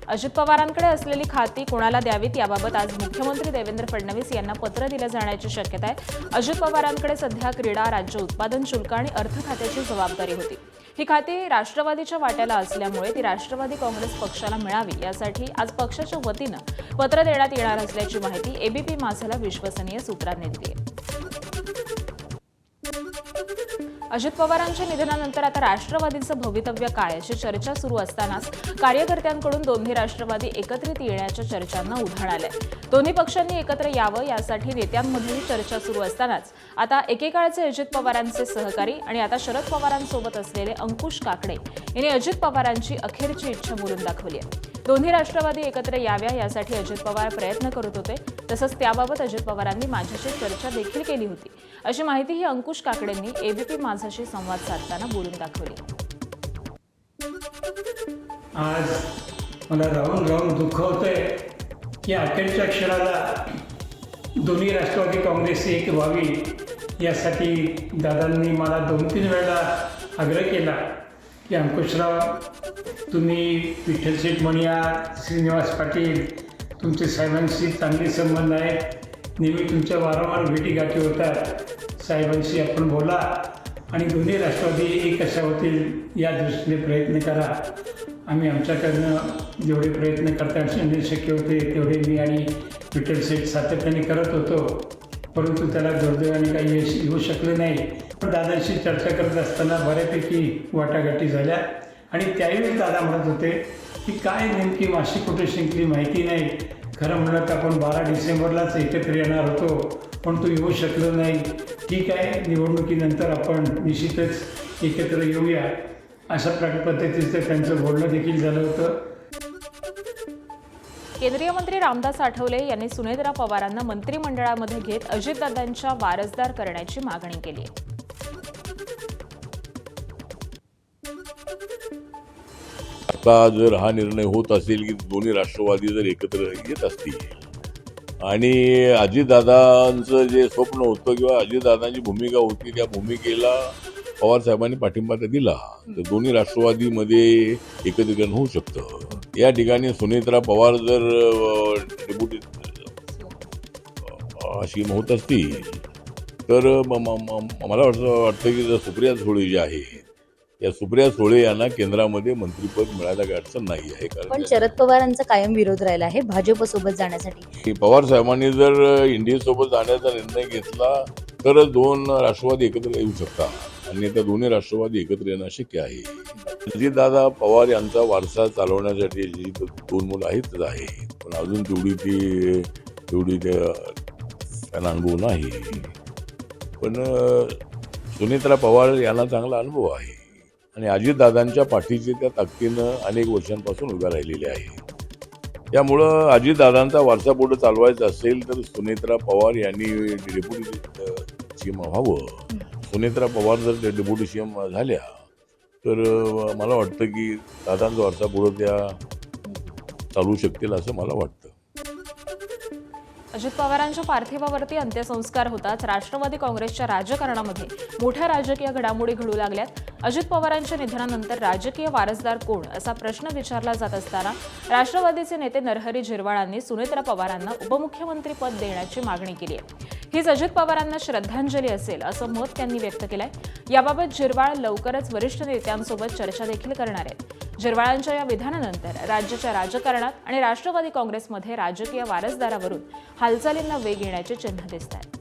अजित पवारांकडे असलेली खाती कोणाला द्यावीत याबाबत आज मुख्यमंत्री देवेंद्र फडणवीस यांना पत्र दिलं जाण्याची शक्यता आहे। अजित पवारांकडे सध्या क्रीडा, राज्य उत्पादन शुल्क आणि अर्थ खात्याची जबाबदारी होती। ही खाती राष्ट्रवादीच्या वाट्याला असल्यामुळे ती राष्ट्रवादी काँग्रेस पक्षाला मिळावी यासाठी आज पक्षाच्या वतीनं पत्र देण्यात येणार असल्याची माहिती एबीपी माझाला विश्वसनीय सूत्रांनी दिली आहे। अजित पवारांच्या निधनानंतर आता राष्ट्रवादीचं भवितव्य काय अशी चर्चा सुरू असतानाच कार्यकर्त्यांकडून दोन्ही राष्ट्रवादी एकत्रित येण्याच्या चर्चांना उधाण आलंय। दोन्ही पक्षांनी एकत्र यावं यासाठी नेत्यांमध्येही चर्चा सुरू असतानाच आता एकेकाळचे अजित पवारांचे सहकारी आणि आता शरद पवारांसोबत असलेले अंकुश काकडे यांनी अजित पवारांची अखेरची इच्छा बोलून दाखवली आहे। दोन्ही राष्ट्रवादी एकत्र याव्या यासाठी अजित पवार प्रयत्न करत होते, तसंच त्याबाबत अजित पवारांनी माझ्याशी चर्चा देखील केली होती अशी माहितीही अंकुश काकडेंनी एबीपी माझाशी संवाद साधताना बोलून दाखवली। आज मला राहून राहून दुःख होतंय की अखेरच्या क्षणाला दोन्ही राष्ट्रवादी काँग्रेस एक व्हावी यासाठी दादांनी मला 2-3 वेळा आग्रह केला की अंकुशराव, तुम्ही विठ्ठल शेठ मणियार, श्रीनिवास पाटील, तुमचे साहेबांशी चांगले संबंध आहेत, नेहमी तुमच्या वारंवार भेटीगाठी होतात, साहेबांशी आपण बोला आणि दोन्ही राष्ट्रवादी एक कशा होतील या दृष्टीने प्रयत्न करा। आम्ही आमच्याकडनं जेवढे प्रयत्न करता शक्य होते तेवढे मी आणि विठ्ठल शेठ सातत्याने करत होतो, परंतु त्याला दुर्दैवाने काही यश येऊ शकलं नाही। पण दादांशी चर्चा करत असताना बऱ्यापैकी वाटाघाटी झाल्या आणि त्यावेळी दादा म्हणत होते की काय नेमकी माशी कुठे शिंकली माहिती नाही, खरं म्हणत आपण 12 डिसेंबरलाच एकत्र येणार होतो, पण तो येऊ शकलो नाही। ठीक आहे, निवडणुकीनंतर आपण निश्चितच एकत्र येऊया अशा पद्धतीचं त्यांचं बोलणं देखील झालं होतं। केंद्रीय मंत्री रामदास आठवले यांनी सुनेत्रा पवारांना मंत्रिमंडळामध्ये घेत अजितदादांच्या वारसदार करण्याची मागणी केली आहे। आता जर हा निर्णय होत असेल की दोन्ही राष्ट्रवादी जर एकत्र येत असतील आणि अजितदादांचं जे स्वप्न होतं किंवा अजितदादांची भूमिका होती त्या भूमिकेला पवार साहेबांनी पाठिंबा दिला तर दोन्ही राष्ट्रवादीमध्ये एकत्रीकरण होऊ शकतं। या ठिकाणी सुनेत्रा पवार जर डेप्युटी अशी होत असतील तर मला वाटतं की जर सुप्रिया सुळे जे आहे या सुप्रिया सुळे यांना केंद्रामध्ये मंत्रिपद मिळायला काही अडचण नाही आहे। पण शरद पवारांचा कायम विरोध राहिला आहे भाजपसोबत जाण्यासाठी। पवार साहेबांनी जर इंडियासोबत जाण्याचा निर्णय घेतला तर 2 राष्ट्रवादी एकत्र येऊ शकतात आणि त्या दोन्ही राष्ट्रवादी एकत्र येणं शक्य आहे। अजितदादा पवार यांचा वारसा चालवण्यासाठी जी 2 मुलं आहेतच आहे, पण अजून तेवढी त्यांना अनुभव नाही। पण सुनेत्रा पवार यांना चांगला अनुभव आहे आणि अजितदादांच्या पाठीचे त्या ताकदीनं अनेक वर्षांपासून उभ्या राहिलेले आहे। त्यामुळं अजितदादांचा वारसा पुढे चालवायचा असेल तर सुनेत्रा पवार यांनी डेप्युटी सीएम व्हावं। सुनेत्रा पवार जर डेप्युटी सीएम झाल्या तर मला वाटतं की दादांचा वारसा पुढे त्या चालवू शकतील असं मला वाटतं। अजित पवारांच्या पार्थिवावरती अंत्यसंस्कार होताच राष्ट्रवादी काँग्रेसच्या राजकारणामध्ये मोठ्या राजकीय घडामोडी घडू लागल्यात। अजित पवारांच्या निधनानंतर राजकीय वारसदार कोण असा प्रश्न विचारला जात असताना राष्ट्रवादीचे नेते नरहरी झिरवाळांनी सुनेत्रा पवारांना उपमुख्यमंत्री पद देण्याची मागणी केली आहे। हीच अजित पवारांना श्रद्धांजली असेल असं मत त्यांनी व्यक्त केलंय। याबाबत झिरवाळ लवकरच वरिष्ठ नेत्यांसोबत चर्चा देखील करणार आहेत। झिरवाळांच्या या विधानानंतर राज्याच्या राजकारणात आणि राष्ट्रवादी काँग्रेसमध्ये राजकीय वारसदारावरून हालचालींना वेग येण्याचे चिन्ह दिसत आहेत।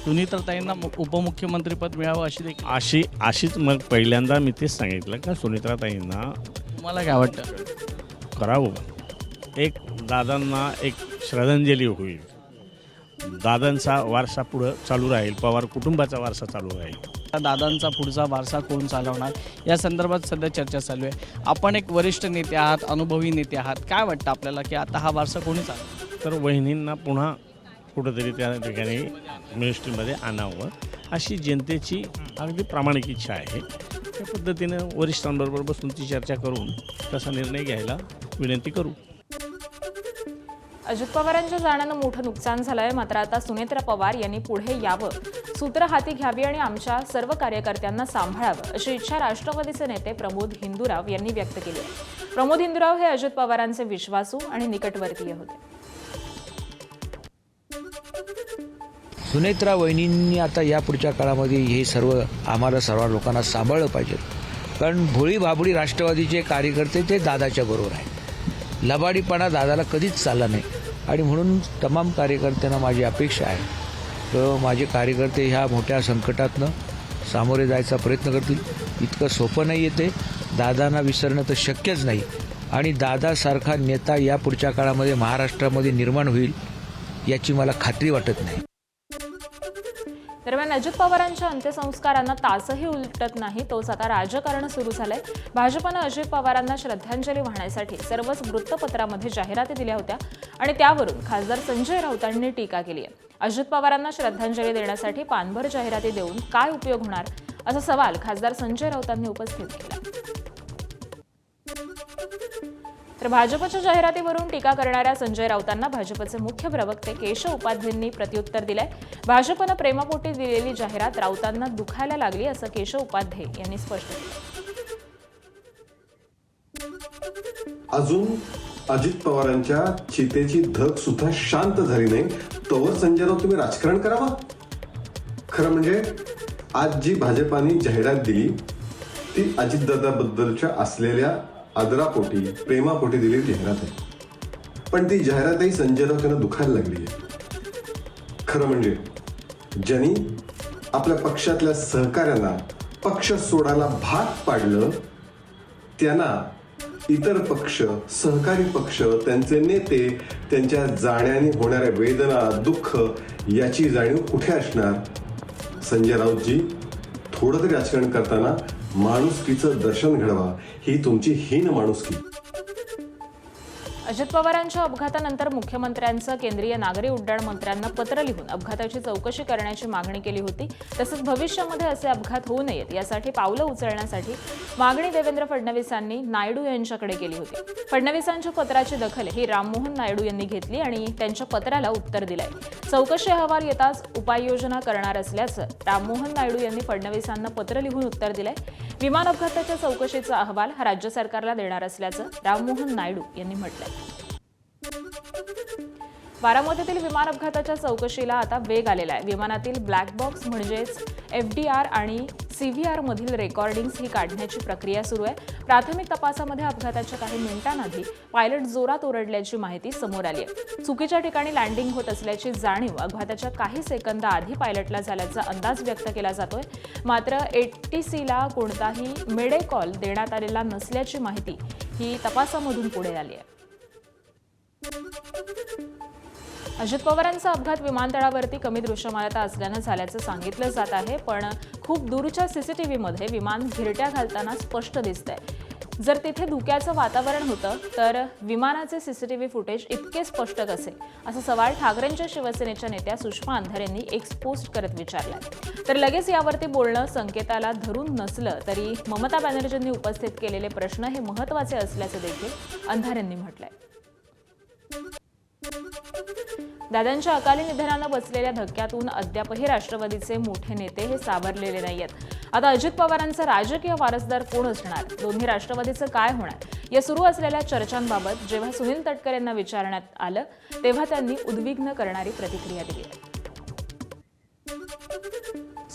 सुनीत्राताईंना उपमुख्यमंत्रीपद मिळावं अशीच मग पहिल्यांदा मी तेच सांगितलं का सुनीत्राताईंना तुम्हाला काय वाटतं करावं। एक दादांना एक श्रद्धांजली होईल, दादांचा वारसा पुढं चालू राहील, पवार कुटुंबाचा वारसा चालू राहील। दादांचा पुढचा वारसा कोण चालवणार या संदर्भात सध्या चर्चा चालू आहे। आपण एक वरिष्ठ नेते आहात, अनुभवी नेते आहात, काय वाटतं आपल्याला की आता हा वारसा कोणी चालवणार? तर वहिनींना पुन्हा कुठंतरी त्या ठिकाणी मिनिस्ट्रीमध्ये आणावं अशी जनतेची अगदी प्रामाणिक इच्छा आहे। त्या पद्धतीनं वरिष्ठांबरोबर बसून ती चर्चा करून तसा निर्णय घ्यायला विनंती करू। अजित पवारांच्या जाण्यानं मोठं नुकसान झालंय, मात्र आता सुनेत्रा पवार यांनी पुढे यावं, सूत्र हाती घ्यावी आणि आमच्या सर्व कार्यकर्त्यांना सांभाळावं अशी इच्छा राष्ट्रवादीचे नेते प्रमोद हिंदुराव यांनी व्यक्त केली आहे. प्रमोद हिंदुराव हे अजित पवारांचे विश्वासू आणि निकटवर्तीय होते. सुनेत्रा वहिनींनी आता या पुढच्या काळामध्ये हे सर्व आम्हाला सर्व लोकांना सांभाळलं पाहिजे, कारण भोळी भाबडी राष्ट्रवादीचे कार्यकर्ते ते दादाच्या बरोबर आहेत. लबाडीपणा दादाला कधीच चालला नाही आणि म्हणून तमाम कार्यकर्त्यांना माझी अपेक्षा आहे तर माझे कार्यकर्ते ह्या मोठ्या संकटातनं सामोरे जायचा प्रयत्न करतील. इतकं सोपं नाही येते, दादांना विसरणं तर शक्यच नाही आणि दादासारखा नेता या पुढच्या काळामध्ये महाराष्ट्रामध्ये निर्माण होईल याची मला खात्री वाटत नाही. दरम्यान अजित पवारांच्या अंत्यसंस्कारांना तासही उलटत नाही, तोच आता राजकारण सुरू झालंय. भाजपनं अजित पवारांना श्रद्धांजली वाहण्यासाठी सर्वच वृत्तपत्रामध्ये जाहिराती दिल्या होत्या आणि त्यावरून खासदार संजय राऊतांनी टीका केली आहे. अजित पवारांना श्रद्धांजली देण्यासाठी पानभर जाहिराती देऊन काय उपयोग होणार, असा सवाल खासदार संजय राऊतांनी उपस्थित केला. तर भाजपच्या जाहिरातीवरून टीका करणाऱ्या संजय राऊतांना भाजपचे मुख्य प्रवक्ते केशव उपाध्येंनी प्रत्युत्तर दिलंय. भाजपनं प्रेमापोटी दिलेली जाहिरात राऊतांना दुखायला लागली असं केशव उपाध्ये यांनी स्पष्ट केलं. अजून अजित पवारांच्या चितेची धग सुद्धा शांत झाली नाही तोवर संजय राऊत तुम्ही राजकारण करावं. खरं म्हणजे आज जी भाजपाने जाहिरात दिली ती अजितदादाबद्दलच्या असलेल्या आदरापोटी प्रेमापोटी दिलेली जाहिरात आहे, पण ती जाहिरातही संजय राऊत यांना दुखायला लागली आहे. खरं म्हणजे ज्यांनी आपल्या पक्षातल्या सहकाऱ्यांना पक्ष सोडायला भाग पाडलं त्यांना इतर पक्ष, सहकारी पक्ष, त्यांचे नेते, त्यांच्या जाण्याने होणाऱ्या वेदना, दुःख याची जाणीव कुठे असणार. संजय राऊतजी, थोडं तरी राजकारण करताना माणुसकीचं दर्शन घडवा, ही तुमची हीन माणुसकी. अजित पवारांच्या अपघातानंतर मुख्यमंत्र्यांचं केंद्रीय नागरी उड्डाण मंत्र्यांना पत्र लिहून अपघाताची चौकशी करण्याची मागणी केली होती. तसंच भविष्यामध्ये असे अपघात होऊ नयेत यासाठी पावलं उचलण्यासाठी मागणी देवेंद्र फडणवीसांनी नायडू यांच्याकडे केली होती. फडणवीसांच्या पत्राची दखल ही राममोहन नायडू यांनी घेतली आणि त्यांच्या पत्राला उत्तर दिलंय. चौकशी अहवाल येताच उपाययोजना करणार असल्याचं राममोहन नायडू यांनी फडणवीसांना पत्र लिहून उत्तर दिलंय. विमान अपघाताच्या चौकशीचा अहवाल हा राज्य सरकारला देणार असल्याचं राममोहन नायडू यांनी म्हटलंय. बारामतीतील विमान अपघाताच्या चौकशीला आता वेग आलेला आहे. विमानातील ब्लॅक बॉक्स म्हणजेच FDR आणि CVR मधील रेकॉर्डिंग्स ही काढण्याची प्रक्रिया सुरू आहे. प्राथमिक तपासामध्ये अपघाताच्या काही मिनिटांआधी पायलट जोरात ओरडल्याची माहिती समोर आली आहे. चुकीच्या ठिकाणी लँडिंग होत असल्याची जाणीव अपघाताच्या काही सेकंद आधी पायलटला झाल्याचा अंदाज व्यक्त केला जातोय. मात्र ATCला कोणताही मेडे कॉल देण्यात आलेला नसल्याची माहिती ही तपासामधून पुढे आली आहे. अजित पवारांचा अपघात विमानतळावरती कमी दृश्यमानता असल्यानं झाल्याचं सांगितलं जात आहे, पण खूप दूरच्या CCTVमध्ये विमान घिरट्या घालताना स्पष्ट दिसतंय. जर तिथे धुक्याचं वातावरण होतं तर विमानाचे CCTV फुटेज इतके स्पष्ट कसे, असा सवाल ठाकरेंच्या शिवसेनेच्या नेत्या सुषमा अंधार यांनी एक पोस्ट करत विचारलाय. तर लगेच यावरती बोलणं संकेताला धरून नसलं तरी ममता बॅनर्जींनी उपस्थित केलेले प्रश्न हे महत्त्वाचे असल्याचं देखील अंधार यांनी म्हटलंय. दादांच्या अकाली निधनानं बसलेल्या धक्क्यातून अद्यापही राष्ट्रवादीचे मोठे नेते हे सावरलेले नाहीयेत. आता अजित पवारांचा राजकीय वारसदार कोण असणार, दोन्ही राष्ट्रवादीचं काय होणार, या सुरू असलेल्या चर्चांबाबत जेव्हा सुनील तटकरे यांना विचारण्यात आलं तेव्हा त्यांनी उद्विग्न करणारी प्रतिक्रिया दिली आहे.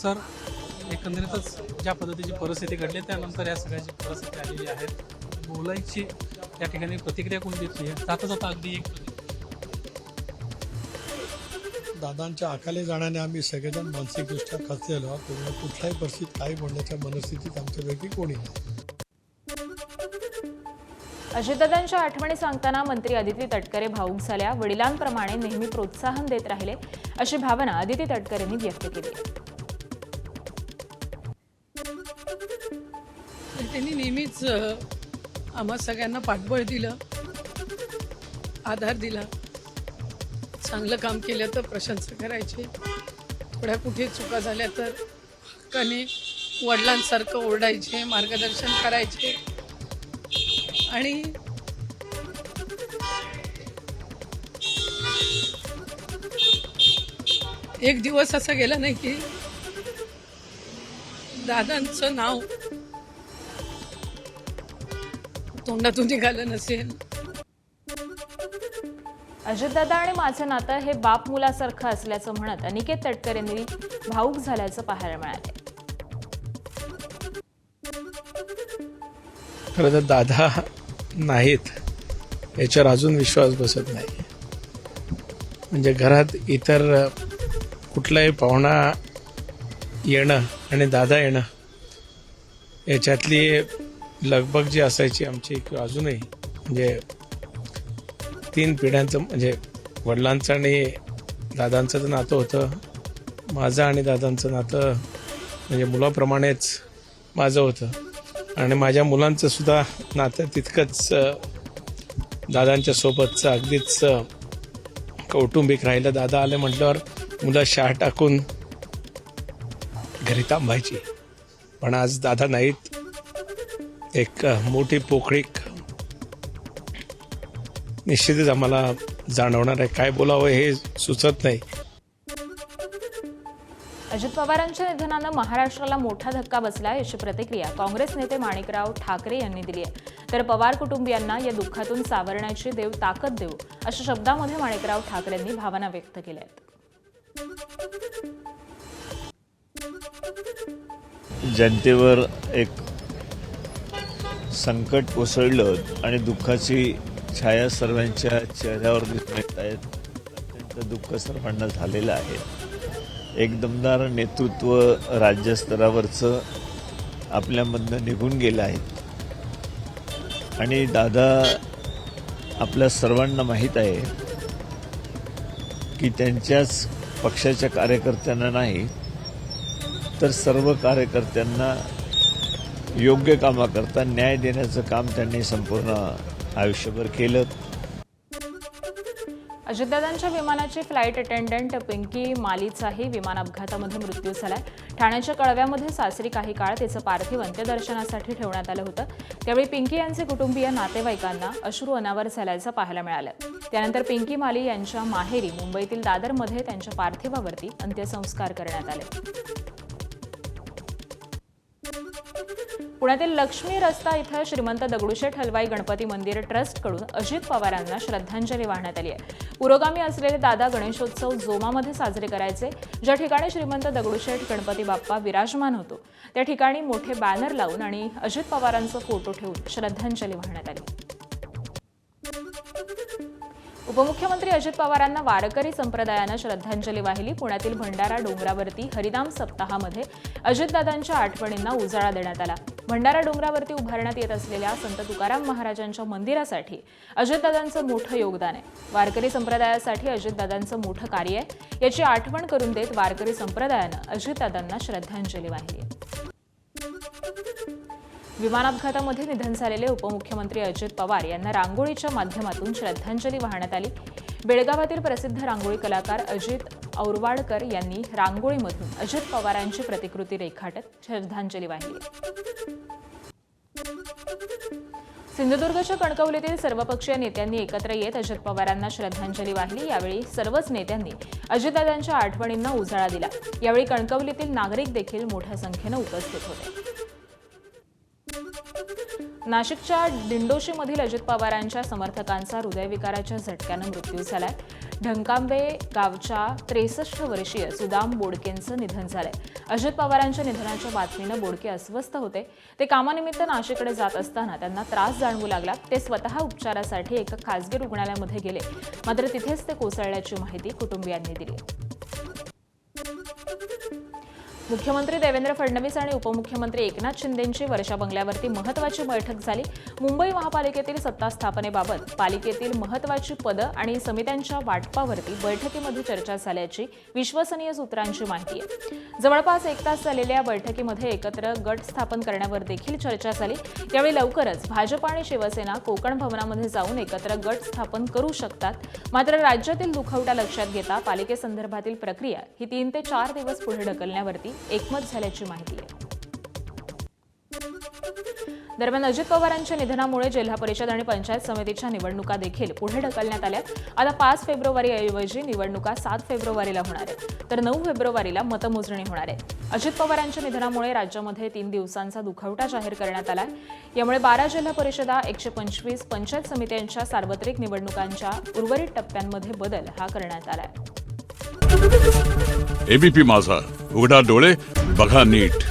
सर, एकंदरीतच ज्या पद्धतीची परिस्थिती घडली त्यानंतर या सगळ्याची परिस्थिती आलेली आहे. बोलायची या ठिकाणी प्रतिक्रिया कोण देतली आहे. जाता जाता अगदी एक दादांच्या अकाली जाण्याने आम्ही सगळेजण मानसिकदृष्ट्या खचलेलो आहोत. कुठल्याही परिस्थितीत काही बोलण्याच्या मनस्थितीत आमच्यापैकी कोणी नाही. अजितदादांच्या आठवणी सांगताना मंत्री अदिती तटकरे भावूक झाल्या. वडिलांप्रमाणे नेहमी प्रोत्साहन देत राहिले अशी भावना अदिती तटकरेंनी व्यक्त केली. त्यांनी नेहमीच आम्हा सगळ्यांना पाठबळ दिलं, आधार दिला. चांगलं काम केलं तर प्रशंसा करायची, थोड्या कुठे चुका झाल्या तर हक्काने वडिलांसारखं ओरडायचे, मार्गदर्शन करायचे. आणि एक दिवस असा गेला नाही की दादांचं नाव तोंडातून निघालं नसेल. अजितदादा आणि माझं नातं हे बाप मुलासारखं असल्याचं म्हणत अनिकेत तटकरेंनी भावूक झाल्याचं पाहायला मिळाले. खरं तर दादा नाहीत याच्यावर अजून विश्वास बसत नाही. म्हणजे घरात इतर कुठलाही पाहुणा येणं आणि दादा येणं याच्यातली लगबग जी असायची आमची किंवा अजूनही म्हणजे 3 पिढ्यांचं म्हणजे वडिलांचं आणि दादांचं तर नातं होतं. माझं आणि दादांचं नातं म्हणजे मुलाप्रमाणेच माझं होतं आणि माझ्या मुलांचं सुद्धा नातं तितकंच दादांच्या सोबतचं अगदीच कौटुंबिक राहिलं. दादा आले म्हटल्यावर मुलं शाळा टाकून घरी थांबायची. पण आज दादा नाहीत. एक मोठी पोकळीक निश्चितच आम्हाला जाणवणार आहे. काय बोलावं हे सुचत नाही. अजित पवारांच्या निधनानं महाराष्ट्राला मोठा धक्का बसला अशी प्रतिक्रिया काँग्रेस नेते माणिकराव ठाकरे यांनी दिली आहे. तर पवार कुटुंबियांना या दुःखातून सावरण्याची देव ताकद देऊ अशा शब्दामध्ये माणिकराव ठाकरेंनी भावना व्यक्त केल्या आहेत. जनतेवर एक संकट कोसळलं आणि दुःखाची छाया सर्वांच्या चेहऱ्यावर दिसून येत आहेत. अत्यंत दुःख सर्वांना झालेलं आहे. एक दमदार नेतृत्व राज्यस्तरावरचं आपल्यामधनं निघून गेलं आहे आणि दादा आपल्या सर्वांना माहीत आहे की त्यांच्याच पक्षाच्या कार्यकर्त्यांना नाही तर सर्व कार्यकर्त्यांना योग्य कामाकरता न्याय देण्याचं काम त्यांनी संपूर्ण आयुष्यभर केलं. अजितदादांच्या विमानाची फ्लाईट अटेंडंट पिंकी मालीचाही विमान अपघातामध्ये मृत्यू झालाय. ठाण्याच्या कळव्यामध्ये सासरी काही काळ तिचं पार्थिव अंत्यदर्शनासाठी ठेवण्यात आलं होतं. त्यावेळी पिंकी यांचे कुटुंबीय नातेवाईकांना अश्रू अनावर झाल्याचं पाहायला मिळालं. त्यानंतर पिंकी माली यांच्या माहेरी मुंबईतील दादरमध्ये त्यांच्या पार्थिवावरती अंत्यसंस्कार करण्यात आले. पुण्यातील लक्ष्मी रस्ता इथं श्रीमंत दगडूशेठ हलवाई गणपती मंदिर ट्रस्टकडून अजित पवारांना श्रद्धांजली वाहण्यात आली आहे. पुरोगामी असलेले दादा गणेशोत्सव जोमामध्ये साजरे करायचे. ज्या ठिकाणी श्रीमंत दगडूशेठ गणपती बाप्पा विराजमान होतो त्या ठिकाणी मोठे बॅनर लावून आणि अजित पवारांचा फोटो ठेवून श्रद्धांजली वाहण्यात आली. उपमुख्यमंत्री अजित पवारांना वारकरी संप्रदायानं श्रद्धांजली वाहिली. पुण्यातील भंडारा डोंगरावरती हरिनाम सप्ताहामध्ये अजितदादांच्या आठवणींना उजाळा देण्यात आला. भंडारा डोंगरावरती उभारण्यात येत असलेल्या संत तुकाराम महाराजांच्या मंदिरासाठी अजितदादांचं मोठं योगदान आहे. वारकरी संप्रदायासाठी अजितदादांचं मोठं कार्य आहे याची आठवण करून देत वारकरी संप्रदायानं अजितदादांना श्रद्धांजली वाहिली. विमान अपघातामध्ये निधन झालेले उपमुख्यमंत्री अजित पवार यांना रांगोळीच्या माध्यमातून श्रद्धांजली वाहण्यात आली. बेळगावातील प्रसिद्ध रांगोळी कलाकार अजित औरवाडकर यांनी रांगोळीमधून अजित पवारांची प्रतिकृती रेखाटत श्रद्धांजली वाहिली. सिंधुदुर्गच्या कणकवलीतील सर्वपक्षीय नेत्यांनी एकत्र येत अजित पवारांना श्रद्धांजली वाहिली. यावेळी सर्वच नेत्यांनी अजितदादांच्या आठवणींना उजाळा दिला. यावेळी कणकवलीतील नागरिक देखील मोठ्या संख्येनं उपस्थित होते. नाशिकच्या दिंडोशीमधील अजित पवारांच्या समर्थकांचा हृदयविकाराच्या झटक्यानं मृत्यू झालाय. ढंकांबे गावच्या 63 वर्षीय सुदाम बोडकेंचं निधन झालंय. अजित पवारांच्या निधनाच्या बातमीनं बोडके अस्वस्थ होते. ते कामानिमित्त नाशिककडे जात असताना त्यांना त्रास जाणवू लागला. ते स्वतः उपचारासाठी एका खासगी रुग्णालयामध्ये गेले, मात्र तिथेच ते कोसळल्याची माहिती कुटुंबियांनी दिली. मुख्यमंत्री देवेंद्र फडणवीस आणि उपमुख्यमंत्री एकनाथ शिंदेंची वर्षा बंगल्यावरती महत्त्वाची बैठक झाली. मुंबई महापालिकेतील सत्ता स्थापनेबाबत पालिकेतील महत्त्वाची पदं आणि समित्यांच्या वाटपावरती बैठकीमध्ये चर्चा झाल्याची विश्वसनीय सूत्रांची माहिती आहे. जवळपास 1 तास झालेल्या बैठकीमध्ये एकत्र गट स्थापन करण्यावर देखील चर्चा झाली. यावेळी लवकरच भाजप आणि शिवसेना कोकण भवनामध्ये जाऊन एकत्र गट स्थापन करू शकतात. मात्र राज्यातील दुखवटा लक्षात घेता पालिकेसंदर्भातील प्रक्रिया ही 3 ते 4 दिवस पुढे ढकलण्यावरती एकमत झाल्याची माहिती आहे. दरम्यान अजित पवारांच्या निधनामुळे जिल्हा परिषद आणि पंचायत समितीच्या निवडणुका देखील पुढे ढकलण्यात आल्या. आता 5 फेब्रुवारीऐवजी निवडणुका 7 फेब्रुवारीला होणार आहेत, तर 9 फेब्रुवारीला मतमोजणी होणार आहे. अजित पवारांच्या निधनामुळे राज्यामध्ये 3 दिवसांचा दुखवटा जाहीर करण्यात आलाय. यामुळे 12 जिल्हा परिषदा, 125 पंचायत समित्यांच्या सार्वत्रिक निवडणुकांच्या उर्वरित टप्प्यांमध्ये बदल हा करण्यात आलाय. एबीपी माझा, उघडा डोळे बघा नीट.